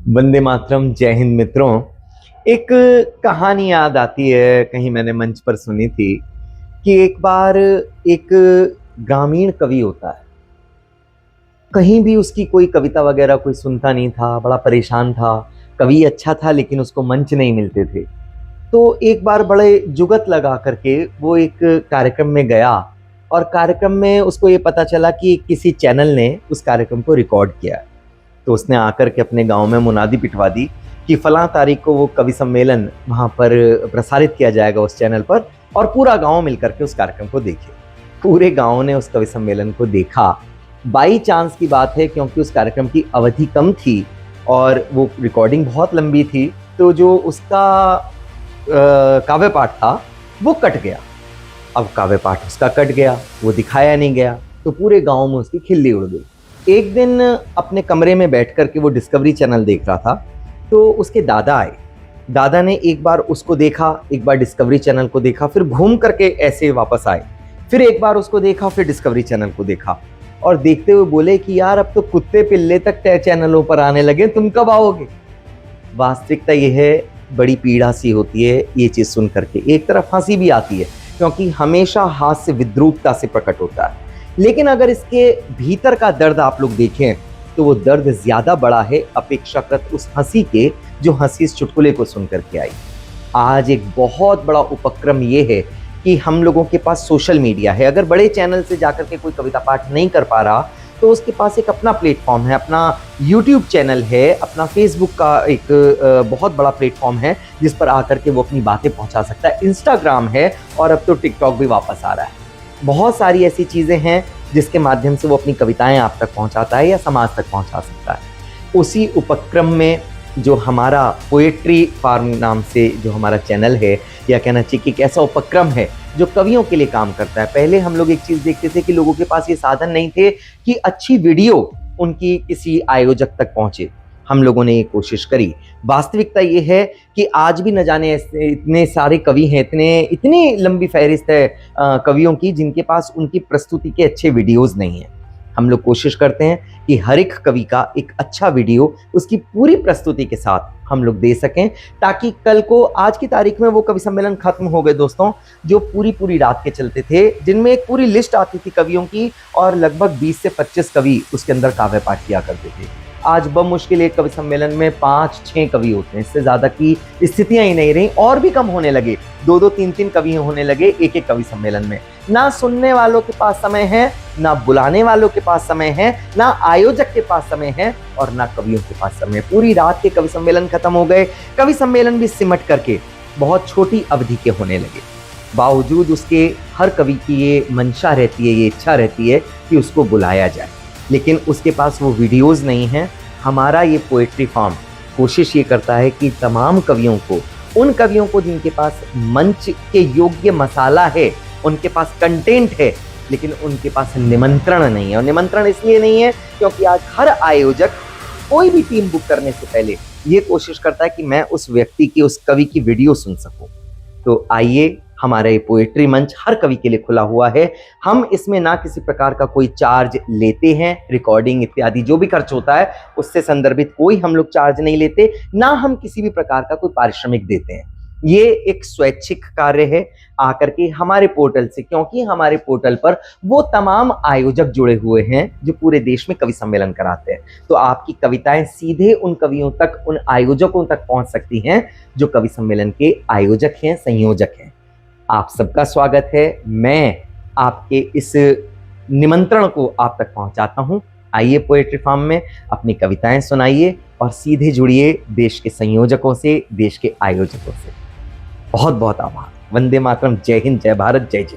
वंदे मातरम। जय हिंद मित्रों। एक कहानी याद आती है, कहीं मैंने मंच पर सुनी थी कि एक बार एक ग्रामीण कवि होता है। कहीं भी उसकी कोई कविता वगैरह कोई सुनता नहीं था, बड़ा परेशान था। कवि अच्छा था लेकिन उसको मंच नहीं मिलते थे। तो एक बार बड़े जुगत लगा करके वो एक कार्यक्रम में गया और कार्यक्रम में उसको ये पता चला कि किसी चैनल ने उस कार्यक्रम को रिकॉर्ड किया। तो उसने आकर के अपने गांव में मुनादी पिटवा दी कि फलां तारीख को वो कवि सम्मेलन वहां पर प्रसारित किया जाएगा उस चैनल पर, और पूरा गांव मिलकर के उस कार्यक्रम को देखे। पूरे गांव ने उस कवि सम्मेलन को देखा। बाई चांस की बात है, क्योंकि उस कार्यक्रम की अवधि कम थी और वो रिकॉर्डिंग बहुत लंबी थी, तो जो उसका काव्य पाठ था वो कट गया। अब काव्य पाठ उसका कट गया, वो दिखाया नहीं गया, तो पूरे गांव में उसकी खिल्ली उड़ गई। एक दिन अपने कमरे में बैठ करके वो डिस्कवरी चैनल देख रहा था, तो उसके दादा आए। दादा ने एक बार उसको देखा, एक बार डिस्कवरी चैनल को देखा, फिर घूम करके ऐसे वापस आए, फिर एक बार उसको देखा, फिर डिस्कवरी चैनल को देखा, और देखते हुए बोले कि यार अब तो कुत्ते पिल्ले तक चैनलों पर आने लगे, तुम कब आओगे। वास्तविकता यह है, बड़ी पीड़ा सी होती है ये चीज सुन करके। एक तरफ हंसी भी आती है क्योंकि हमेशा हास्य विद्रूपता से प्रकट होता है, लेकिन अगर इसके भीतर का दर्द आप लोग देखें तो वो दर्द ज्यादा बड़ा है अपेक्षाकृत उस हंसी के, जो हंसी इस चुटकुले को सुन करके आई। आज एक बहुत बड़ा उपक्रम ये है कि हम लोगों के पास सोशल मीडिया है। अगर बड़े चैनल से जाकर के कोई कविता पाठ नहीं कर पा रहा तो उसके पास एक अपना प्लेटफॉर्म है, अपना यूट्यूब चैनल है, अपना फेसबुक का एक बहुत बड़ा प्लेटफॉर्म है जिस पर आकर के वो अपनी बातें पहुंचा सकता है। इंस्टाग्राम है, और अब तो टिकटॉक भी वापस आ रहा है। बहुत सारी ऐसी चीज़ें हैं जिसके माध्यम से वो अपनी कविताएं आप तक पहुंचाता है या समाज तक पहुंचा सकता है। उसी उपक्रम में जो हमारा पोएट्री फार्म नाम से जो हमारा चैनल है, या कहना चाहिए कि एक ऐसा उपक्रम है जो कवियों के लिए काम करता है। पहले हम लोग एक चीज़ देखते थे कि लोगों के पास ये साधन नहीं थे कि अच्छी वीडियो उनकी किसी आयोजक तक पहुंचे। हम लोगों ने ये कोशिश करी। वास्तविकता ये है कि आज भी न जाने इतने सारे कवि हैं, इतनी लंबी फहरिस्त है कवियों की जिनके पास उनकी प्रस्तुति के अच्छे वीडियोस नहीं हैं। हम लोग कोशिश करते हैं कि हर एक कवि का एक अच्छा वीडियो उसकी पूरी प्रस्तुति के साथ हम लोग दे सकें, ताकि कल को, आज की तारीख में वो कवि सम्मेलन खत्म हो गए दोस्तों, जो पूरी रात के चलते थे, जिनमें एक पूरी लिस्ट आती थी कवियों की, और लगभग 20 से 25 कवि उसके अंदर काव्य पाठ किया करते थे। आज बमुश्किल एक कवि सम्मेलन में 5-6 कवि होते हैं, इससे ज्यादा की स्थितियां ही नहीं रही, और भी कम होने लगे। 2-2, 3-3 कवि होने लगे एक कवि सम्मेलन में। ना सुनने वालों के पास समय है, ना बुलाने वालों के पास समय है, ना आयोजक के पास समय है, और ना कवियों के पास समय। पूरी रात के कवि सम्मेलन खत्म हो गए। कवि सम्मेलन भी सिमट करके बहुत छोटी अवधि के होने लगे। बावजूद उसके हर कवि की ये मंशा रहती है, ये इच्छा रहती है कि उसको बुलाया जाए, लेकिन उसके पास वो वीडियोस नहीं हैं। हमारा ये पोएट्री फार्म कोशिश ये करता है कि तमाम कवियों को, उन कवियों को जिनके पास मंच के योग्य मसाला है, उनके पास कंटेंट है, लेकिन उनके पास निमंत्रण नहीं है। और निमंत्रण इसलिए नहीं है क्योंकि आज हर आयोजक कोई भी टीम बुक करने से पहले ये कोशिश करता है कि मैं उस व्यक्ति की, उस कवि की वीडियो सुन सकूं। तो आइए, हमारा ये पोएट्री मंच हर कवि के लिए खुला हुआ है। हम इसमें ना किसी प्रकार का कोई चार्ज लेते हैं। रिकॉर्डिंग इत्यादि जो भी खर्च होता है उससे संदर्भित कोई हम लोग चार्ज नहीं लेते, ना हम किसी भी प्रकार का कोई पारिश्रमिक देते हैं। ये एक स्वैच्छिक कार्य है आकर के हमारे पोर्टल से, क्योंकि हमारे पोर्टल पर वो तमाम आयोजक जुड़े हुए हैं जो पूरे देश में कवि सम्मेलन कराते हैं। तो आपकी कविताएं सीधे उन कवियों तक, उन आयोजकों तक पहुंच सकती हैं जो कवि सम्मेलन के आयोजक हैं, संयोजक हैं। आप सबका स्वागत है। मैं आपके इस निमंत्रण को आप तक पहुंचाता हूं। आइए पोएट्री फार्म में अपनी कविताएं सुनाइए और सीधे जुड़िए देश के संयोजकों से, देश के आयोजकों से। बहुत बहुत आभार। वंदे मातरम। जय हिंद, जय भारत, जय जय।